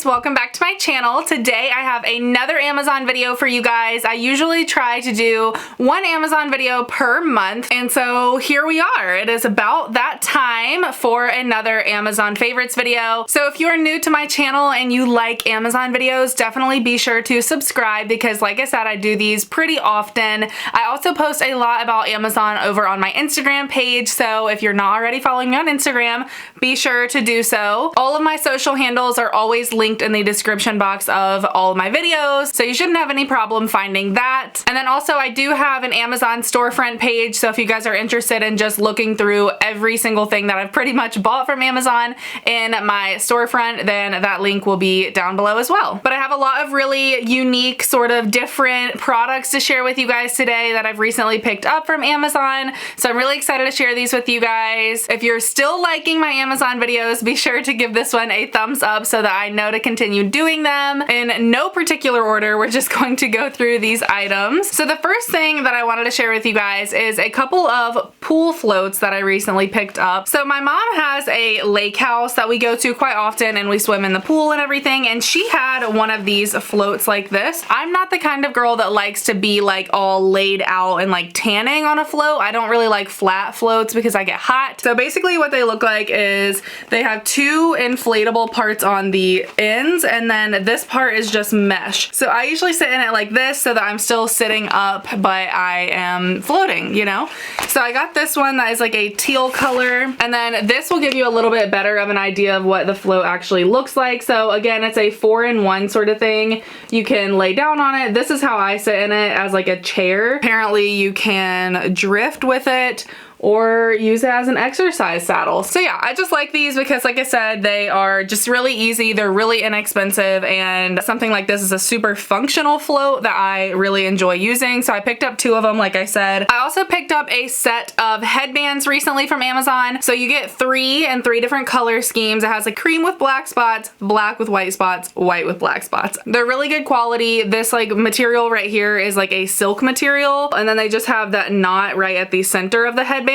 welcome back to my channel. Today I have another Amazon video for you guys. I usually try to do one Amazon video per month, and so here we are. It is about that time for another Amazon favorites video. So if you are new to my channel and you like Amazon videos, definitely be sure to subscribe because like I said, I do these pretty often. I also post a lot about Amazon over on my Instagram page, so if you're not already following me on Instagram, be sure to do so. All of my social handles are always linked in the description box of all of my videos, so you shouldn't have any problem finding that. And then also I do have an Amazon storefront page, so if you guys are interested in just looking through every single thing that I've pretty much bought from Amazon in my storefront, then that link will be down below as well. But I have a lot of really unique sort of different products to share with you guys today that I've recently picked up from Amazon, so I'm really excited to share these with you guys. If you're still liking my Amazon videos, be sure to give this one a thumbs up so that I know to continue doing them. In no particular order, we're just going to go through these items. So the first thing that I wanted to share with you guys is a couple of pool floats that I recently picked up. So my mom has a lake house that we go to quite often and we swim in the pool and everything, and she had one of these floats like this. I'm not the kind of girl that likes to be like all laid out and like tanning on a float. I don't really like flat floats because I get hot. So basically what they look like is they have two inflatable parts on the ends, and then this part is just mesh. So I usually sit in it like this so that I'm still sitting up but I am floating, you know? So I got this one that is like a teal color, and then this will give you a little bit better of an idea of what the float actually looks like. So again, it's a 4-in-1 sort of thing. You can lay down on it. This is how I sit in it, as like a chair. Apparently you can drift with it or use it as an exercise saddle. So yeah, I just like these because like I said, they are just really easy, they're really inexpensive, and something like this is a super functional float that I really enjoy using. So I picked up two of them, like I said. I also picked up a set of headbands recently from Amazon. So you get three in 3 different color schemes. It has like cream with black spots, black with white spots, white with black spots. They're really good quality. This like material right here is like a silk material, and then they just have that knot right at the center of the headband.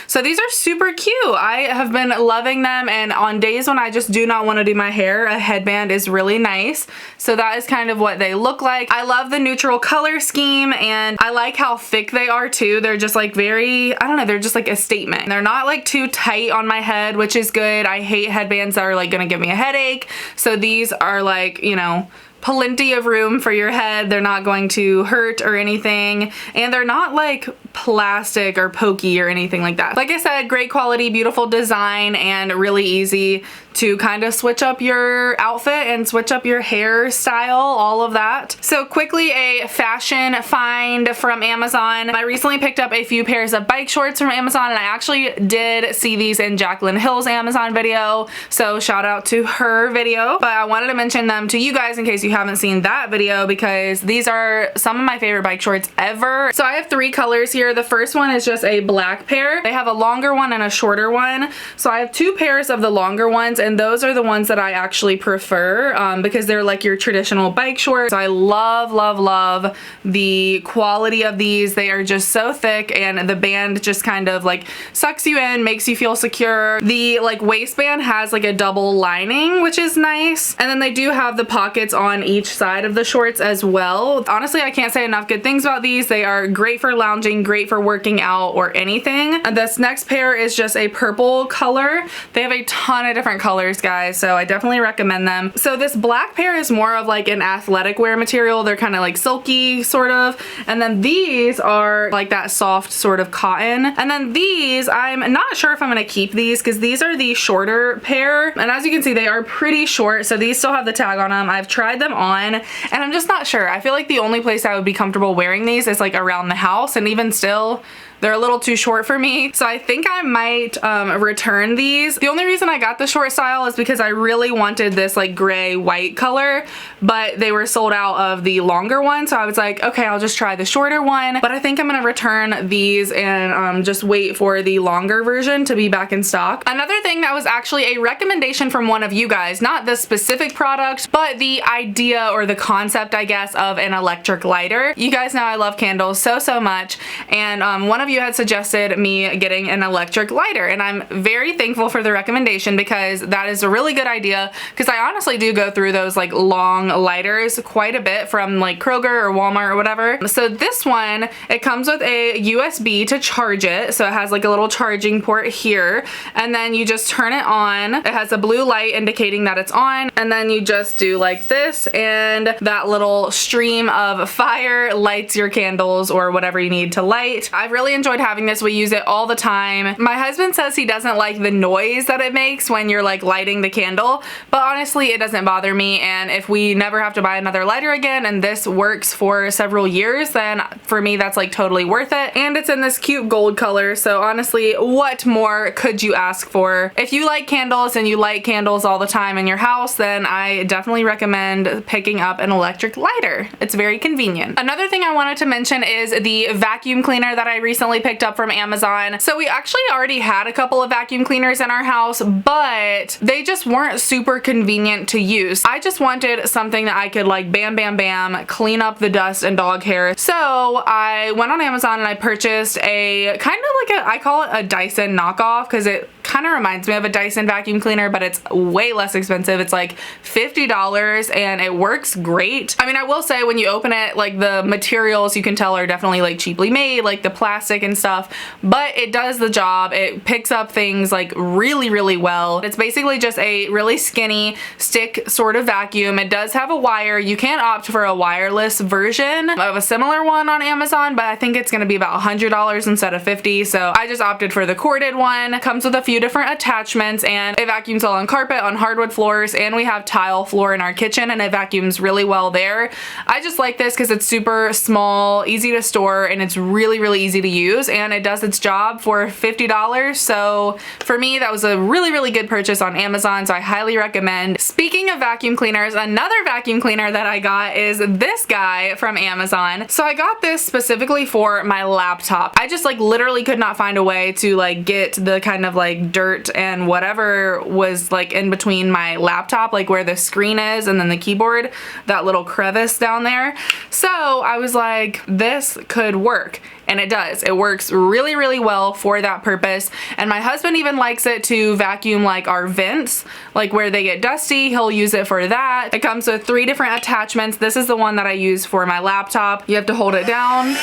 So these are super cute. I have been loving them, and on days when I just do not want to do my hair, a headband is really nice. So that is kind of what they look like. I love the neutral color scheme, and I like how thick they are too. They're just like very, I don't know, they're just like a statement. They're not like too tight on my head, which is good. I hate headbands that are like gonna give me a headache. So these are like, you know, plenty of room for your head. They're not going to hurt or anything, and they're not like plastic or pokey or anything like that. Like I said, great quality, beautiful design, and really easy to kind of switch up your outfit and switch up your hairstyle, all of that. So quickly, a fashion find from Amazon. I recently picked up a few pairs of bike shorts from Amazon, and I actually did see these in Jaclyn Hill's Amazon video, so shout out to her video. But I wanted to mention them to you guys in case you haven't seen that video, because these are some of my favorite bike shorts ever. So I have 3 colors here. The first one is just a black pair. They have a longer one and a shorter one. So I have 2 pairs of the longer ones, and those are the ones that I actually prefer because they're like your traditional bike shorts. So I love, love, love the quality of these. They are just so thick, and the band just kind of like sucks you in, makes you feel secure. The like waistband has like a double lining, which is nice. And then they do have the pockets on each side of the shorts as well. Honestly, I can't say enough good things about these. They are great for lounging, great for working out or anything. And this next pair is just a purple color. They have a ton of different colors, guys, so I definitely recommend them. So this black pair is more of like an athletic wear material. They're kind of like silky sort of, and then these are like that soft sort of cotton. And then these, I'm not sure if I'm gonna keep these because these are the shorter pair, and as you can see, they are pretty short. So these still have the tag on them. I've tried them on, and I'm just not sure. I feel like the only place I would be comfortable wearing these is like around the house, and even still, they're a little too short for me. So I think I might return these. The only reason I got the short style is because I really wanted this like gray white color, but they were sold out of the longer one. So I was like, okay, I'll just try the shorter one. But I think I'm gonna return these and just wait for the longer version to be back in stock. Another thing that was actually a recommendation from one of you guys, not the specific product, but the idea or the concept, I guess, of an electric lighter. You guys know I love candles so much, and one of you had suggested me getting an electric lighter, and I'm very thankful for the recommendation because that is a really good idea, because I honestly do go through those like long lighters quite a bit from like Kroger or Walmart or whatever. So this one, it comes with a USB to charge it, so it has like a little charging port here, and then you just turn it on. It has a blue light indicating that it's on, and then you just do like this, and that little stream of fire lights your candles or whatever you need to light. I've really enjoyed having this. We use it all the time. My husband says he doesn't like the noise that it makes when you're like lighting the candle, but honestly it doesn't bother me, and if we never have to buy another lighter again and this works for several years, then for me that's like totally worth it. And it's in this cute gold color, so honestly what more could you ask for? If you like candles and you light candles all the time in your house, then I definitely recommend picking up an electric lighter. It's very convenient. Another thing I wanted to mention is the vacuum cleaner that I recently picked up from Amazon. So we actually already had a couple of vacuum cleaners in our house, but they just weren't super convenient to use. I just wanted something that I could like bam bam bam clean up the dust and dog hair. So I went on Amazon and I purchased a kind of like I call it a Dyson knockoff, because it kind of reminds me of a Dyson vacuum cleaner, but it's way less expensive. It's like $50 and it works great. I mean, I will say when you open it, like the materials you can tell are definitely like cheaply made, like the plastic and stuff, but it does the job. It picks up things like really, really well. It's basically just a really skinny stick sort of vacuum. It does have a wire. You can opt for a wireless version of a similar one on Amazon, but I think it's going to be about $100 instead of $50. So I just opted for the corded one. It comes with a few different attachments, and it vacuums all on carpet, on hardwood floors, and we have tile floor in our kitchen, and it vacuums really well there. I just like this because it's super small, easy to store, and it's really, really easy to use, and it does its job for $50. So for me, that was a really, really good purchase on Amazon, so I highly recommend. Speaking of vacuum cleaners, another vacuum cleaner that I got is this guy from Amazon. So I got this specifically for my laptop. I just like literally could not find a way to like get the kind of like dirt and whatever was like in between my laptop, like where the screen is and then the keyboard, that little crevice down there. So I was like, this could work. And it does. It works really, really well for that purpose. And my husband even likes it to vacuum like our vents, like where they get dusty. He'll use it for that. It comes with 3 different attachments. This is the one that I use for my laptop. You have to hold it down,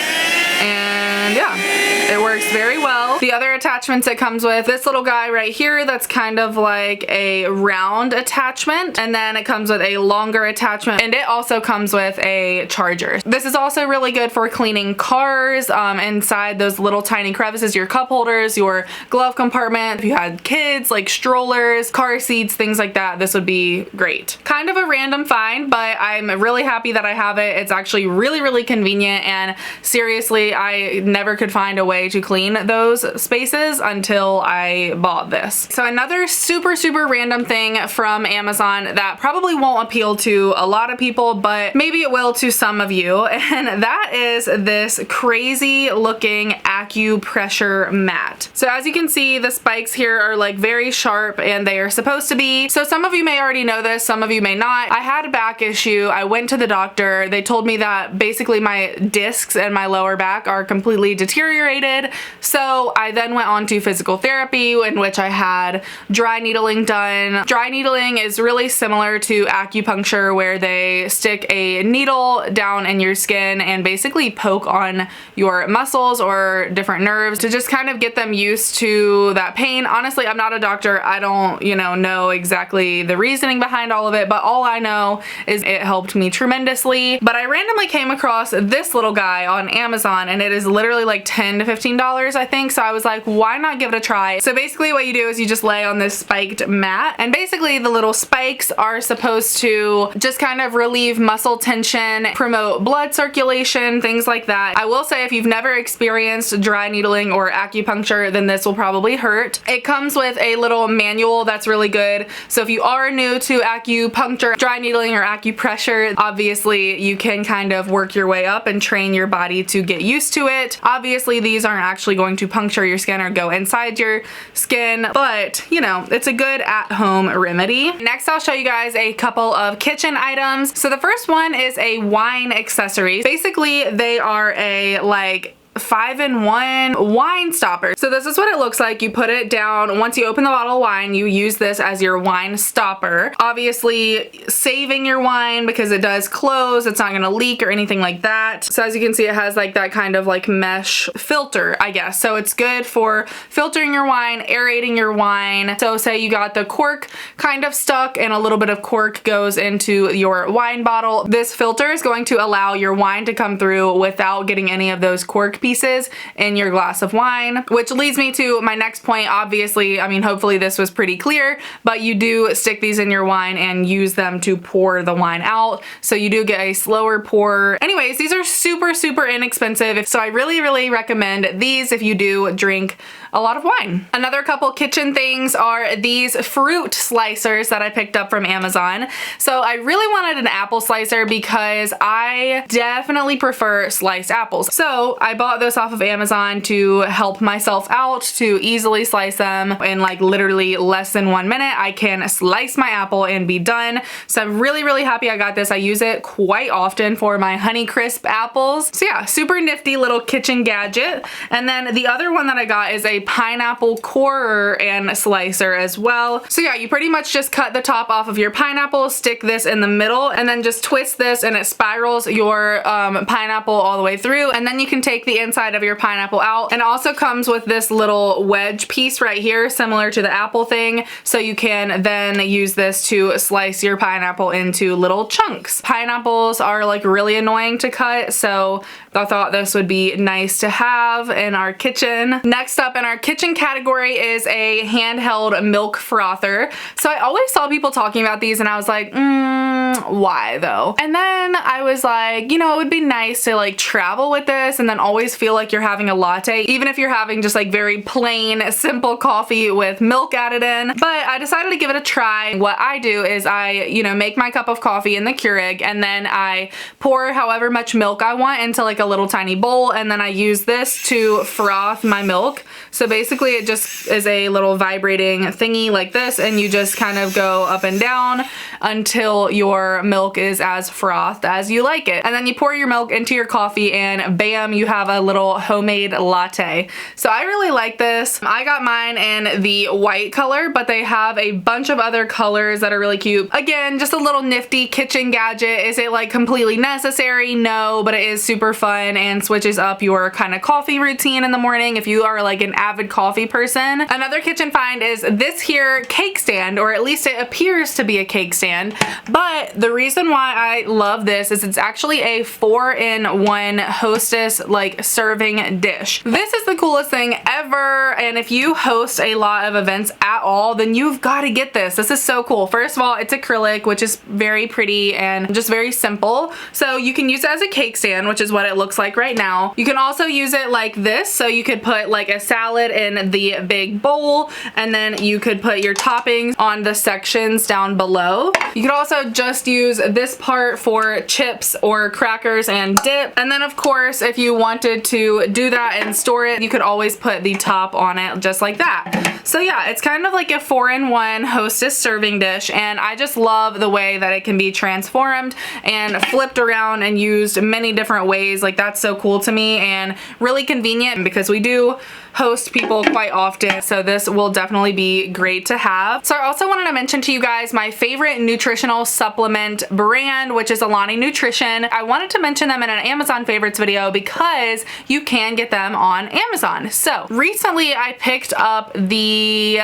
and yeah, it works very well. The other attachments it comes with, this little guy right here, that's kind of like a round attachment, and then it comes with a longer attachment, and it also comes with a charger. This is also really good for cleaning cars, inside those little tiny crevices, your cup holders, your glove compartment. If you had kids, like strollers, car seats, things like that, this would be great. Kind of a random find, but I'm really happy that I have it. It's actually really, really convenient, and seriously, I never could find a way to clean those spaces until I bought this. So another super, super random thing from Amazon that probably won't appeal to a lot of people, but maybe it will to some of you, and that is this crazy looking acupressure mat. So as you can see, the spikes here are like very sharp, and they are supposed to be. So some of you may already know this, some of you may not. I had a back issue. I went to the doctor. They told me that basically my discs and my lower back are completely deteriorated. So I then went on to physical therapy, in which I had dry needling done. Dry needling is really similar to acupuncture, where they stick a needle down in your skin and basically poke on your muscles or different nerves to just kind of get them used to that pain. Honestly, I'm not a doctor. I don't, know exactly the reasoning behind all of it, but all I know is it helped me tremendously. But I randomly came across this little guy on Amazon, and it is literally like $10 to $15, I think. So I was like, why not give it a try? So basically what you do is you just lay on this spiked mat, and basically the little spikes are supposed to just kind of relieve muscle tension, promote blood circulation, things like that. I will say if you've never experienced dry needling or acupuncture, then this will probably hurt. It comes with a little manual that's really good. So if you are new to acupuncture, dry needling, or acupressure, obviously you can kind of work your way up and train your body to get used to it. Obviously these aren't actually going to puncture your skin or go inside your skin, but it's a good at-home remedy. Next, I'll show you guys a couple of kitchen items. So the first one is a wine accessory. Basically, they are a like 5-in-1 wine stopper. So this is what it looks like. You put it down. Once you open the bottle of wine, you use this as your wine stopper. Obviously saving your wine because it does close. It's not gonna leak or anything like that. So as you can see, it has like that kind of like mesh filter, I guess. So it's good for filtering your wine, aerating your wine. So say you got the cork kind of stuck and a little bit of cork goes into your wine bottle. This filter is going to allow your wine to come through without getting any of those cork pieces in your glass of wine, which leads me to my next point. Obviously, I mean, hopefully this was pretty clear, but you do stick these in your wine and use them to pour the wine out. So you do get a slower pour. Anyways, these are super, super inexpensive. So I really, really recommend these if you do drink a lot of wine. Another couple kitchen things are these fruit slicers that I picked up from Amazon. So I really wanted an apple slicer because I definitely prefer sliced apples. So I bought this off of Amazon to help myself out, to easily slice them in like literally less than 1 minute. I can slice my apple and be done. So I'm really, really happy I got this. I use it quite often for my Honeycrisp apples. So yeah, super nifty little kitchen gadget. And then the other one that I got is a pineapple corer and slicer as well. So yeah, you pretty much just cut the top off of your pineapple, stick this in the middle, and then just twist this and it spirals your pineapple all the way through. And then you can take the inside of your pineapple out. And it also comes with this little wedge piece right here, similar to the apple thing. So you can then use this to slice your pineapple into little chunks. Pineapples are like really annoying to cut, so I thought this would be nice to have in our kitchen. Next up in our kitchen category is a handheld milk frother. So I always saw people talking about these and I was like, why though? And then I was like, you know, it would be nice to like travel with this and then always feel like you're having a latte, even if you're having just like very plain, simple coffee with milk added in. But I decided to give it a try. What I do is I, you know, make my cup of coffee in the Keurig and then I pour however much milk I want into like a little tiny bowl, and then I use this to froth my milk. So basically it just is a little vibrating thingy like this, and you just kind of go up and down until your milk is as frothed as you like it. And then you pour your milk into your coffee and bam, you have a little homemade latte. So I really like this. I got mine in the white color, but they have a bunch of other colors that are really cute. Again, just a little nifty kitchen gadget. Is it like completely necessary? No, but it is super fun and switches up your kind of coffee routine in the morning if you are like an avid coffee person. Another kitchen find is this here cake stand, or at least it appears to be a cake stand. But the reason why I love this is it's actually a 4-in-1 Hostess like serving dish. This is the coolest thing ever, and if you host a lot of events at all, then you've got to get this. This is so cool. First of all, it's acrylic, which is very pretty and just very simple. So you can use it as a cake stand, which is what it looks like right now. You can also use it like this, so you could put like a salad in the big bowl, and then you could put your toppings on the sections down below. You could also just use this part for chips or crackers and dip. And then of course, if you wanted to do that and store it, you could always put the top on it just like that. So yeah, it's kind of like a 4-in-1 Hostess serving dish, and I just love the way that it can be transformed and flipped around and used many different ways. Like that's so cool to me and really convenient because we do host people quite often, so this will definitely be great to have. So I also wanted to mention to you guys my favorite nutritional supplement brand, which is Alani Nutrition. I wanted to mention them in an Amazon favorites video because you can get them on Amazon. So recently I picked up the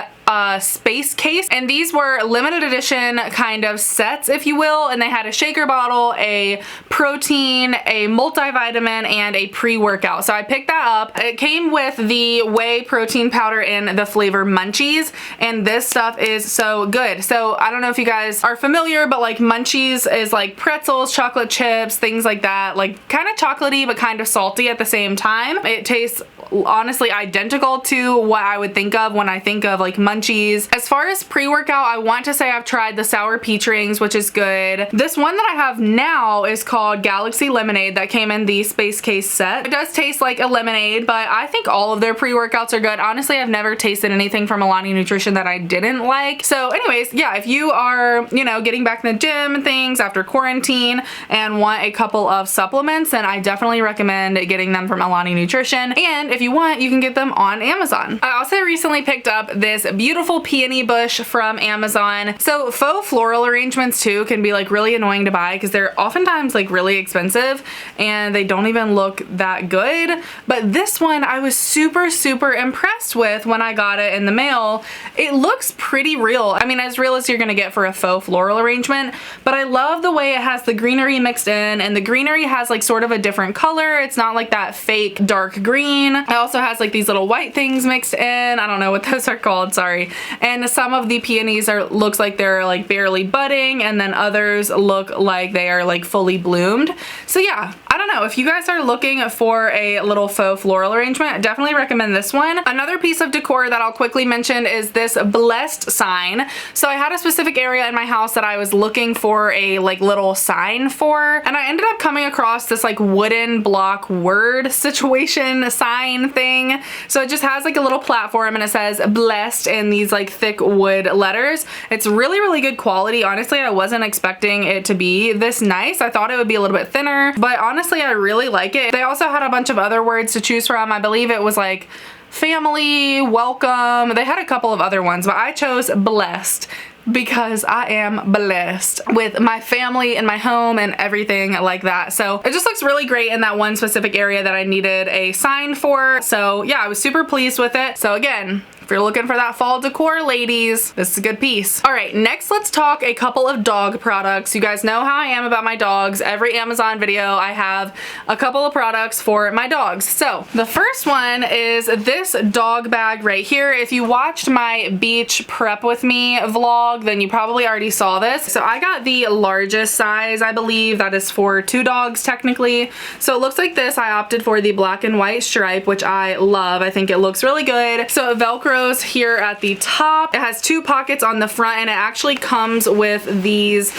space case, and these were limited edition kind of sets, if you will, and they had a shaker bottle, a protein, a multivitamin, and a pre-workout. So I picked that up. It came with the whey protein powder in the flavor Munchies, and this stuff is so good. So I don't know if you guys are familiar, but like Munchies is like pretzels, chocolate chips, things like that, like kind of chocolatey but kind of salty at the same time. It tastes honestly identical to what I would think of when I think of like Munchies munchies. As far as pre-workout, I want to say I've tried the sour peach rings, which is good. This one that I have now is called Galaxy Lemonade that came in the Space Case set. It does taste like a lemonade, but I think all of their pre-workouts are good. Honestly, I've never tasted anything from Alani Nutrition that I didn't like. So anyways, yeah, if you are, you know, getting back in the gym and things after quarantine and want a couple of supplements, then I definitely recommend getting them from Alani Nutrition. And if you want, you can get them on Amazon. I also recently picked up this beautiful peony bush from Amazon. So faux floral arrangements too can be like really annoying to buy because they're oftentimes like really expensive and they don't even look that good. But this one I was super impressed with when I got it in the mail. It looks pretty real. I mean, as real as you're gonna get for a faux floral arrangement, but I love the way it has the greenery mixed in, and the greenery has like sort of a different color. It's not like that fake dark green. It also has like these little white things mixed in. I don't know what those are called, sorry. And some of the peonies looks like they're like barely budding, and then others look like they are like fully bloomed. So yeah, I don't know, if you guys are looking for a little faux floral arrangement, I definitely recommend this one. Another piece of decor that I'll quickly mention is this blessed sign. So I had a specific area in my house that I was looking for a like little sign for, and I ended up coming across this like wooden block word situation sign thing. So it just has like a little platform and it says blessed in these like thick wood letters. It's really good quality. Honestly, I wasn't expecting it to be this nice. I thought it would be a little bit thinner, but honestly, I really like it. They also had a bunch of other words to choose from. I believe it was like family, welcome. They had a couple of other ones, but I chose blessed because I am blessed with my family and my home and everything like that. So it just looks really great in that one specific area that I needed a sign for. So yeah, I was super pleased with it. So again, if you're looking for that fall decor, ladies, this is a good piece. All right, next let's talk a couple of dog products. You guys know how I am about my dogs. Every Amazon video, I have a couple of products for my dogs. So the first one is this dog bag right here. If you watched my beach prep with me vlog, then you probably already saw this. So I got the largest size, I believe. That is for 2 dogs technically. So it looks like this. I opted for the black and white stripe, which I love. I think it looks really good. So it Velcros here at the top. It has 2 pockets on the front, and it actually comes with these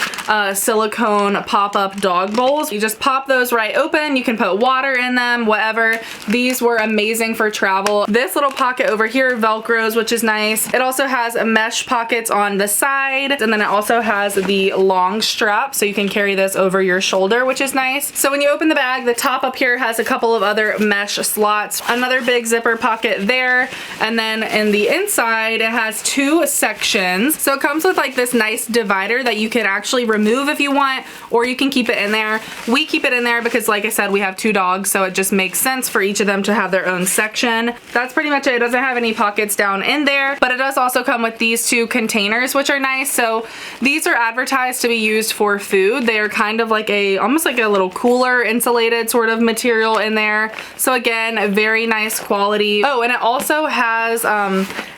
silicone pop-up dog bowls. You just pop those right open. You can put water in them, whatever. These were amazing for travel. This little pocket over here Velcros, which is nice. It also has mesh pockets on the side, and then it also has the long strap, so you can carry this over your shoulder, which is nice. So when you open the bag, the top up here has a couple of other mesh slots, another big zipper pocket there, and then in the inside it has 2 sections. So it comes with like this nice divider that you can actually remove if you want, or you can keep it in there. We keep it in there because, like I said, we have 2 dogs, so it just makes sense for each of them to have their own section. That's pretty much it. It doesn't have any pockets down in there, but it does also come with these 2 containers, which are nice. So these are advertised to be used for food. They are kind of like almost like a little cooler insulated sort of material in there. So again, very nice quality. Oh, and it also has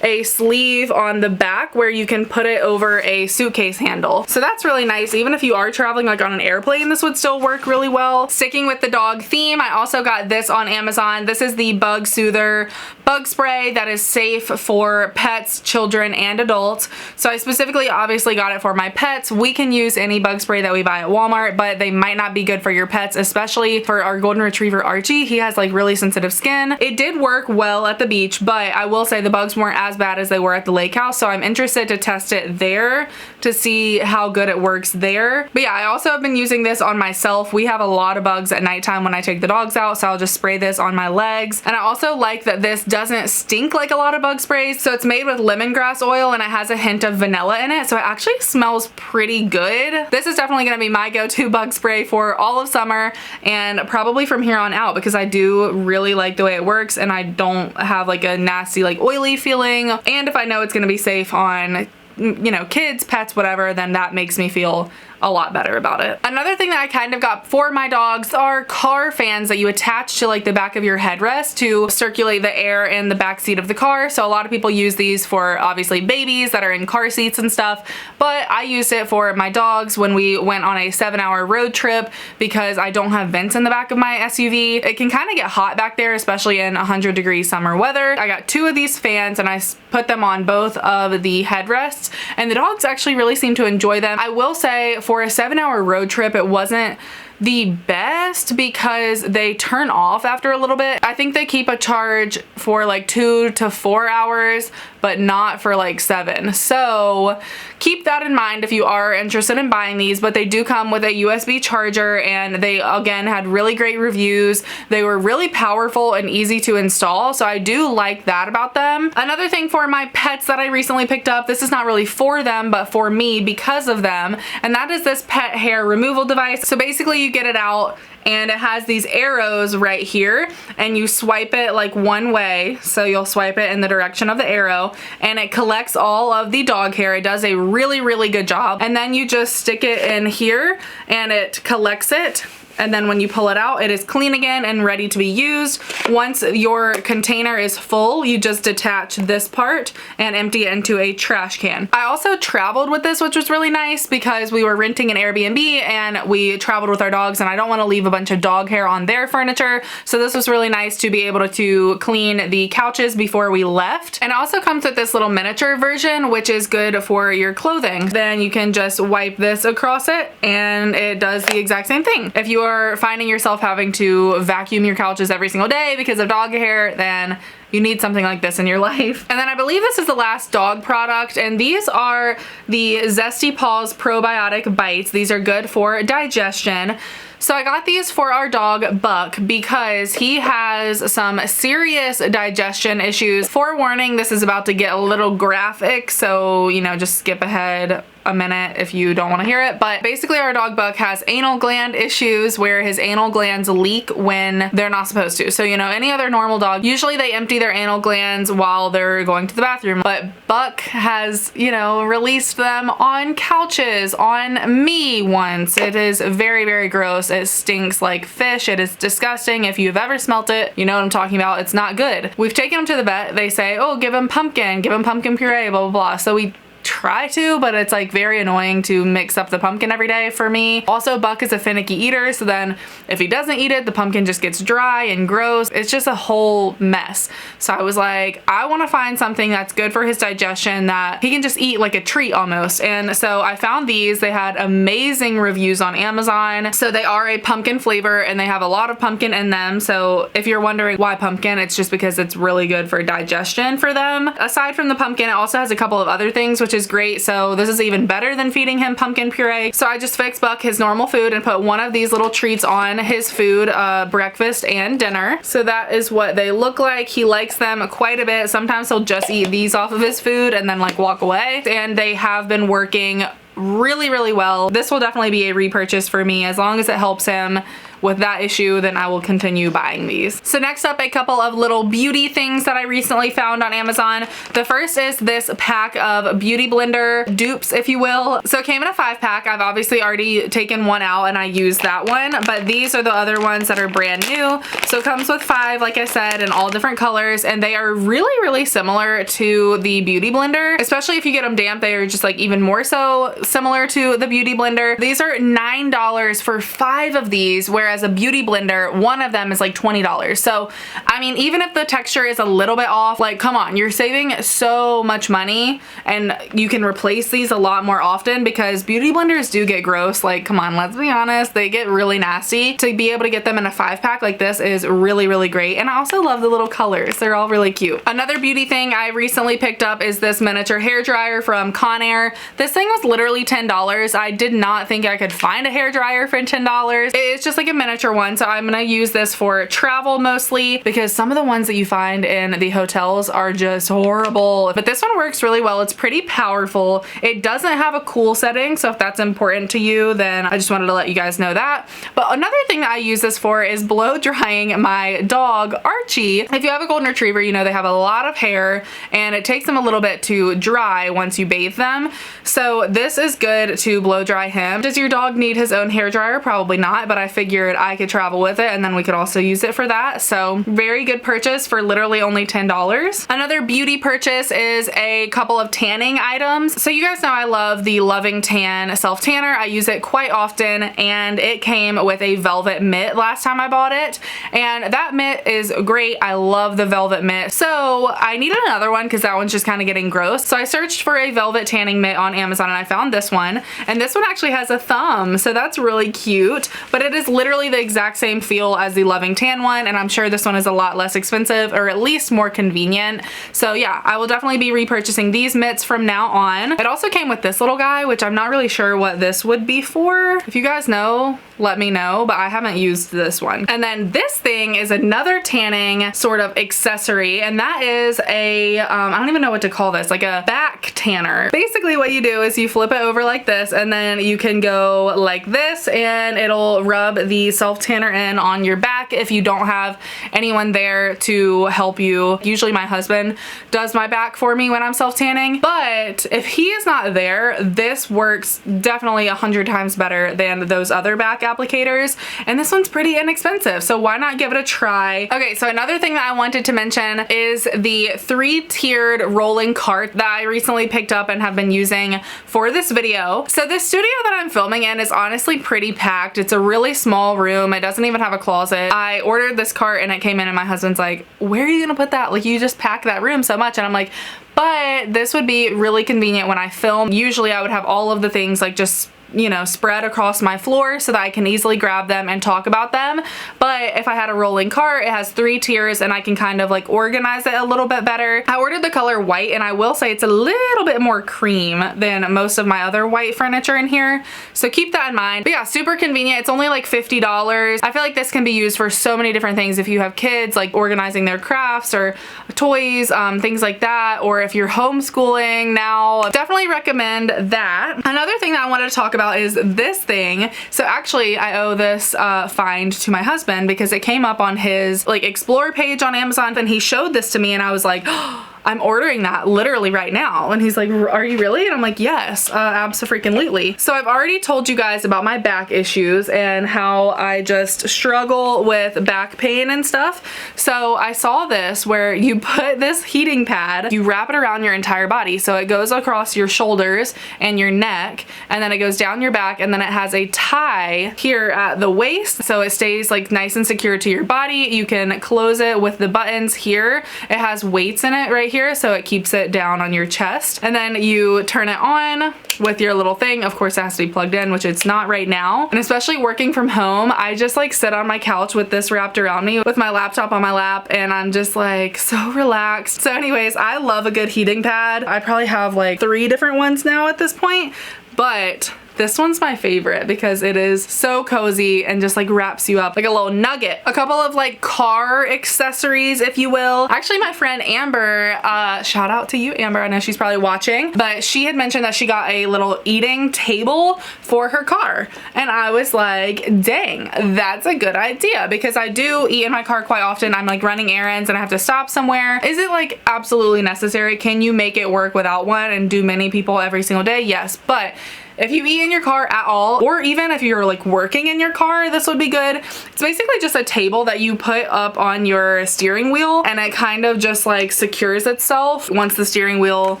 a sleeve on the back where you can put it over a suitcase handle. So that's really nice. Even if you are traveling like on an airplane, this would still work really well. Sticking with the dog theme, I also got this on Amazon. This is the Bug Soother bug spray that is safe for pets, children, and adults. So I specifically obviously got it for my pets. We can use any bug spray that we buy at Walmart, but they might not be good for your pets, especially for our golden retriever Archie. He has like really sensitive skin. It did work well at the beach, but I will say the bugs weren't as bad as they were at the lake house, so I'm interested to test it there to see how good it works there. But yeah, I also have been using this on myself. We have a lot of bugs at nighttime when I take the dogs out, so I'll just spray this on my legs. And I also like that this doesn't stink like a lot of bug sprays. So it's made with lemongrass oil and it has a hint of vanilla in it, so it actually smells pretty good. This is definitely going to be my go-to bug spray for all of summer and probably from here on out, because I do really like the way it works and I don't have like a nasty like oily feeling. And if I know it's going to be safe on, you know, kids, pets, whatever, then that makes me feel a lot better about it. Another thing that I kind of got for my dogs are car fans that you attach to like the back of your headrest to circulate the air in the back seat of the car. So a lot of people use these for obviously babies that are in car seats and stuff, but I used it for my dogs when we went on a 7-hour road trip because I don't have vents in the back of my SUV. It can kind of get hot back there, especially in 100-degree summer weather. I got 2 of these fans and I put them on both of the headrests, and the dogs actually really seem to enjoy them. I will say for a 7-hour road trip, it wasn't the best because they turn off after a little bit. I think they keep a charge for like 2 to 4 hours, but not for like 7. So keep that in mind if you are interested in buying these, but they do come with a USB charger, and they again had really great reviews. They were really powerful and easy to install, so I do like that about them. Another thing for my pets that I recently picked up, this is not really for them, but for me because of them, and that is this pet hair removal device. So basically you get it out and it has these arrows right here, and you swipe it like one way. So you'll swipe it in the direction of the arrow and it collects all of the dog hair. It does a really, really good job. And then you just stick it in here and it collects it. And then when you pull it out, it is clean again and ready to be used. Once your container is full, you just detach this part and empty it into a trash can. I also traveled with this, which was really nice because we were renting an Airbnb and we traveled with our dogs, and I don't want to leave a bunch of dog hair on their furniture. So this was really nice to be able to clean the couches before we left. And it also comes with this little miniature version, which is good for your clothing. Then you can just wipe this across it and it does the exact same thing. If you are finding yourself having to vacuum your couches every single day because of dog hair, then you need something like this in your life. And then I believe this is the last dog product, and these are the Zesty Paws Probiotic Bites. These are good for digestion. So I got these for our dog Buck because he has some serious digestion issues. Forewarning, this is about to get a little graphic, so you know, just skip ahead a minute if you don't want to hear it. But basically our dog Buck has anal gland issues where his anal glands leak when they're not supposed to. So you know, any other normal dog, usually they empty their anal glands while they're going to the bathroom, but Buck has, you know, released them on couches, on me once. It is very, very gross. It stinks like fish. It is disgusting. If you've ever smelt it, you know what I'm talking about. It's not good. We've taken him to the vet. They say, oh, give him pumpkin puree, blah, blah, blah. So we try to, but it's like very annoying to mix up the pumpkin every day for me. Also, Buck is a finicky eater, so then if he doesn't eat it, the pumpkin just gets dry and gross. It's just a whole mess. So I was like, I want to find something that's good for his digestion that he can just eat like a treat almost. And so I found these. They had amazing reviews on Amazon. So they are a pumpkin flavor and they have a lot of pumpkin in them. So if you're wondering why pumpkin, it's just because it's really good for digestion for them. Aside from the pumpkin, it also has a couple of other things, which is great. So this is even better than feeding him pumpkin puree. So I just fixed Buck his normal food and put one of these little treats on his food, breakfast and dinner. So that is what they look like. He likes them quite a bit. Sometimes he'll just eat these off of his food and then like walk away. And they have been working really, really well. This will definitely be a repurchase for me. As long as it helps him with that issue, then I will continue buying these. So next up, a couple of little beauty things that I recently found on Amazon. The first is this pack of beauty blender dupes, if you will. So it came in a 5-pack. I've obviously already taken one out and I used that one, but these are the other ones that are brand new. So it comes with 5, like I said, in all different colors, and they are really, really similar to the beauty blender. Especially if you get them damp, they are just like even more so similar to the beauty blender. These are $9 for 5 of these, whereas a beauty blender, one of them is like $20. So I mean, even if the texture is a little bit off, like come on, you're saving so much money and you can replace these a lot more often, because beauty blenders do get gross. Like come on, let's be honest, they get really nasty. To be able to get them in a 5-pack like this is really, really great. And I also love the little colors. They're all really cute. Another beauty thing I recently picked up is this miniature hair dryer from Conair. This thing was literally $10. I did not think I could find a hair dryer for $10. It's just like a miniature one, so I'm gonna use this for travel mostly because some of the ones that you find in the hotels are just horrible. But this one works really well. It's pretty powerful. It doesn't have a cool setting, so if that's important to you, then I just wanted to let you guys know that. But another thing that I use this for is blow drying my dog Archie. If you have a golden retriever, you know they have a lot of hair and it takes them a little bit to dry once you bathe them. So this is good to blow dry him. Does your dog need his own hair dryer? Probably not, but I figured I could travel with it and then we could also use it for that. So very good purchase for literally only $10. Another beauty purchase is a couple of tanning items. So you guys know I love the Loving Tan self tanner. I use it quite often and it came with a velvet mitt last time I bought it, and that mitt is great. I love the velvet mitt. So I needed another one because that one's just kind of getting gross. So I searched for a velvet tanning mitt on Amazon and I found this one, and this one actually has a thumb, so that's really cute. But it is literally the exact same feel as the Loving Tan one, and I'm sure this one is a lot less expensive, or at least more convenient. So yeah, I will definitely be repurchasing these mitts from now on. It also came with this little guy, which I'm not really sure what this would be for. If you guys know, let me know, but I haven't used this one. And then this thing is another tanning sort of accessory, and that is a, I don't even know what to call this, like a back tanner. Basically what you do is you flip it over like this, and then you can go like this and it'll rub the self tanner in on your back if you don't have anyone there to help you. Usually my husband does my back for me when I'm self tanning, but if he is not there, this works definitely 100 times better than those other back applicators, and this one's pretty inexpensive, so why not give it a try? Okay, so another thing that I wanted to mention is the 3-tiered rolling cart that I recently picked up and have been using for this video. So this studio that I'm filming in is honestly pretty packed. It's a really small room. It doesn't even have a closet. I ordered this cart and it came in and my husband's like, where are you gonna put that? Like, you just pack that room so much. And I'm like, but this would be really convenient when I film. Usually I would have all of the things like just, you know, spread across my floor so that I can easily grab them and talk about them. But if I had a rolling cart, it has 3 tiers and I can kind of like organize it a little bit better. I ordered the color white, and I will say it's a little bit more cream than most of my other white furniture in here, so keep that in mind. But yeah, super convenient. It's only like $50. I feel like this can be used for so many different things. If you have kids, like organizing their crafts or toys, things like that, or if you're homeschooling now, definitely recommend that. Another thing that I wanted to talk about is this thing. So actually I owe this find to my husband because it came up on his like explore page on Amazon, and he showed this to me and I was like, oh, I'm ordering that literally right now. And he's like, are you really? And I'm like, yes, abso-freaking-lutely. So I've already told you guys about my back issues and how I just struggle with back pain and stuff. So I saw this where you put this heating pad, you wrap it around your entire body. So it goes across your shoulders and your neck, and then it goes down your back, and then it has a tie here at the waist. So it stays like nice and secure to your body. You can close it with the buttons here. It has weights in it right here, so it keeps it down on your chest, and then you turn it on with your little thing. Of course it has to be plugged in, which it's not right now. And especially working from home, I just like sit on my couch with this wrapped around me with my laptop on my lap, and I'm just like so relaxed. So anyways, I love a good heating pad. I probably have like 3 different ones now at this point, but this one's my favorite because it is so cozy and just like wraps you up like a little nugget. A couple of like car accessories, if you will. Actually, my friend Amber, shout out to you, Amber. I know she's probably watching, but she had mentioned that she got a little eating table for her car. And I was like, dang, that's a good idea, because I do eat in my car quite often. I'm like running errands and I have to stop somewhere. Is it like absolutely necessary? Can you make it work without one? And do many people every single day? Yes, but if you eat in your car at all, or even if you're like working in your car, this would be good. It's basically just a table that you put up on your steering wheel, and it kind of just like secures itself once the steering wheel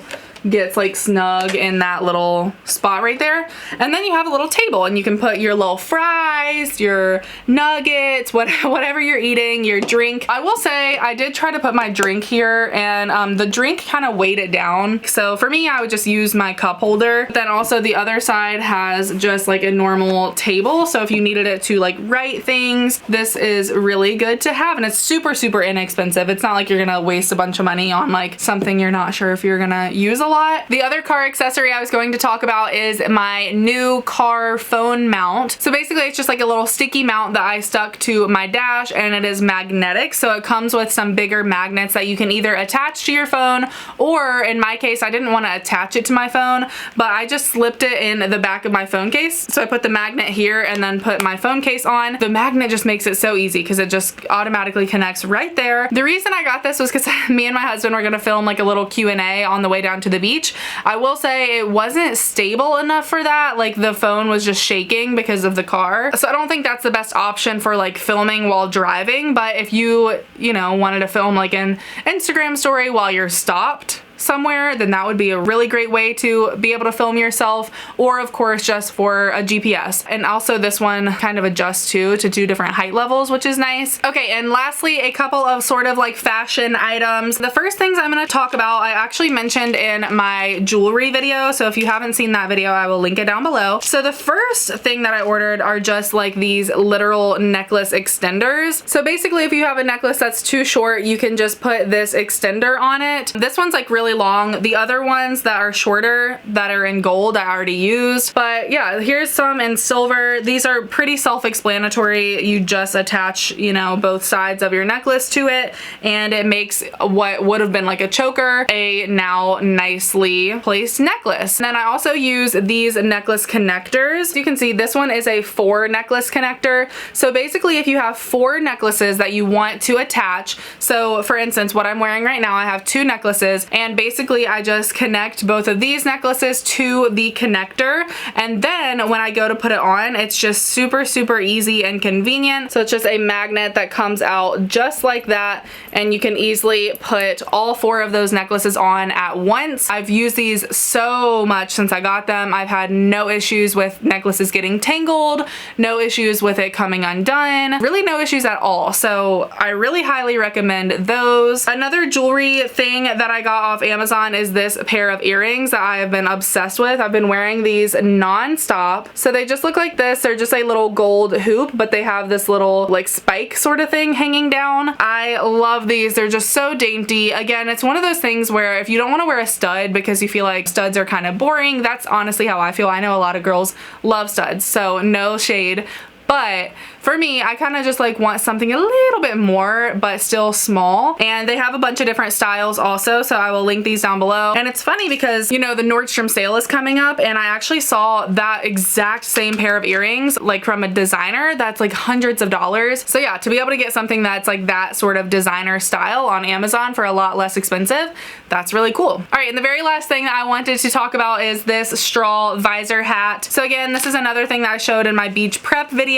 gets like snug in that little spot right there. And then you have a little table and you can put your little fries, your nuggets, whatever you're eating, your drink. I will say I did try to put my drink here, and the drink kind of weighed it down. So for me, I would just use my cup holder. Then also the other side has just like a normal table. So if you needed it to like write things, this is really good to have. And it's super, super inexpensive. It's not like you're gonna waste a bunch of money on like something you're not sure if you're gonna use a lot. lot. The other car accessory I was going to talk about is my new car phone mount. So basically it's just like a little sticky mount that I stuck to my dash, and it is magnetic. So it comes with some bigger magnets that you can either attach to your phone, or in my case, I didn't want to attach it to my phone, but I just slipped it in the back of my phone case. So I put the magnet here and then put my phone case on. The magnet just makes it so easy because it just automatically connects right there. The reason I got this was because me and my husband were going to film like a little Q&A on the way down to the beach. I will say it wasn't stable enough for that. Like the phone was just shaking because of the car. So I don't think that's the best option for like filming while driving, but if you know, wanted to film like an Instagram story while you're stopped somewhere, then that would be a really great way to be able to film yourself, or of course just for a GPS. And also this one kind of adjusts to two different height levels, which is nice. Okay, and lastly, a couple of sort of like fashion items. The first things I'm going to talk about, I actually mentioned in my jewelry video, so if you haven't seen that video, I will link it down below. So the first thing that I ordered are just like these literal necklace extenders. So basically if you have a necklace that's too short, you can just put this extender on it. This one's like really long. The other ones that are shorter that are in gold I already used, but yeah, here's some in silver. These are pretty self-explanatory. You just attach, you know, both sides of your necklace to it, and it makes what would have been like a choker a now nicely placed necklace. And then I also use these necklace connectors. You can see this one is a 4 necklace connector. So basically if you have 4 necklaces that you want to attach, so for instance what I'm wearing right now, I have 2 necklaces, and basically I just connect both of these necklaces to the connector, and then when I go to put it on, it's just super easy and convenient. So it's just a magnet that comes out just like that, and you can easily put all 4 of those necklaces on at once. I've used these so much since I got them. I've had no issues with necklaces getting tangled, no issues with it coming undone, really no issues at all. So I really highly recommend those. Another jewelry thing that I got off Amazon is this pair of earrings that I have been obsessed with. I've been wearing these non-stop. So they just look like this. They're just a little gold hoop, but they have this little like spike sort of thing hanging down. I love these. They're just so dainty. Again, it's one of those things where if you don't want to wear a stud because you feel like studs are kind of boring, that's honestly how I feel. I know a lot of girls love studs, so no shade. But for me, I kind of just like want something a little bit more, but still small. And they have a bunch of different styles also, so I will link these down below. And it's funny because, you know, the Nordstrom sale is coming up, and I actually saw that exact same pair of earrings like from a designer that's like hundreds of dollars. So yeah, to be able to get something that's like that sort of designer style on Amazon for a lot less expensive, that's really cool. All right, and the very last thing that I wanted to talk about is this straw visor hat. So again, this is another thing that I showed in my beach prep video,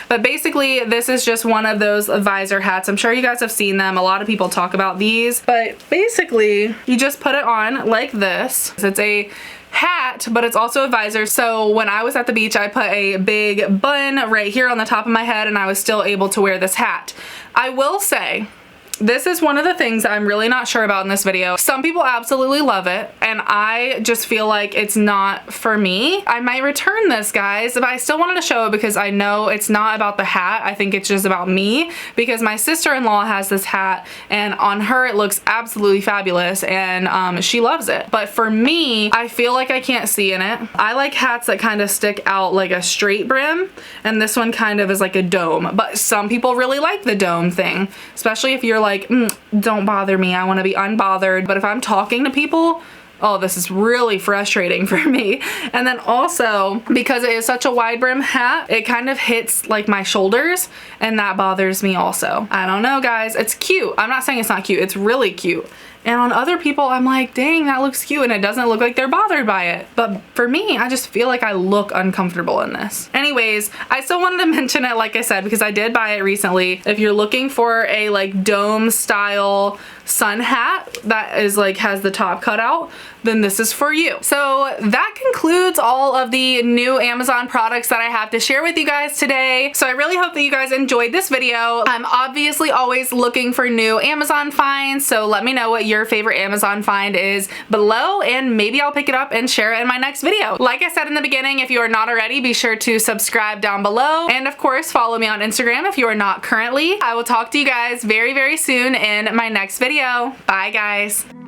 but basically this is just one of those visor hats. I'm sure you guys have seen them. A lot of people talk about these, but basically you just put it on like this. It's a hat, but it's also a visor. So when I was at the beach, I put a big bun right here on the top of my head, and I was still able to wear this hat. I will say, this is one of the things I'm really not sure about in this video. Some people absolutely love it, and I just feel like it's not for me. I might return this, guys, but I still wanted to show it because I know it's not about the hat. I think it's just about me, because my sister-in-law has this hat, and on her it looks absolutely fabulous, and she loves it. But for me, I feel like I can't see in it. I like hats that kind of stick out like a straight brim, and this one kind of is like a dome. But some people really like the dome thing, especially if you're like, don't bother me, I want to be unbothered. But if I'm talking to people, oh, this is really frustrating for me. And then also, because it is such a wide brim hat, it kind of hits like my shoulders, and that bothers me also. I don't know, guys. It's cute. I'm not saying it's not cute. It's really cute. And on other people, I'm like, dang, that looks cute, and it doesn't look like they're bothered by it. But for me, I just feel like I look uncomfortable in this. Anyways, I still wanted to mention it, like I said, because I did buy it recently. If you're looking for a like dome style sun hat that is like has the top cut out, then this is for you. So that concludes all of the new Amazon products that I have to share with you guys today. So I really hope that you guys enjoyed this video. I'm obviously always looking for new Amazon finds, so let me know what your favorite Amazon find is below, and maybe I'll pick it up and share it in my next video. Like I said in the beginning, if you are not already, be sure to subscribe down below, and of course follow me on Instagram if you are not currently. I will talk to you guys very soon in my next video. Bye, guys.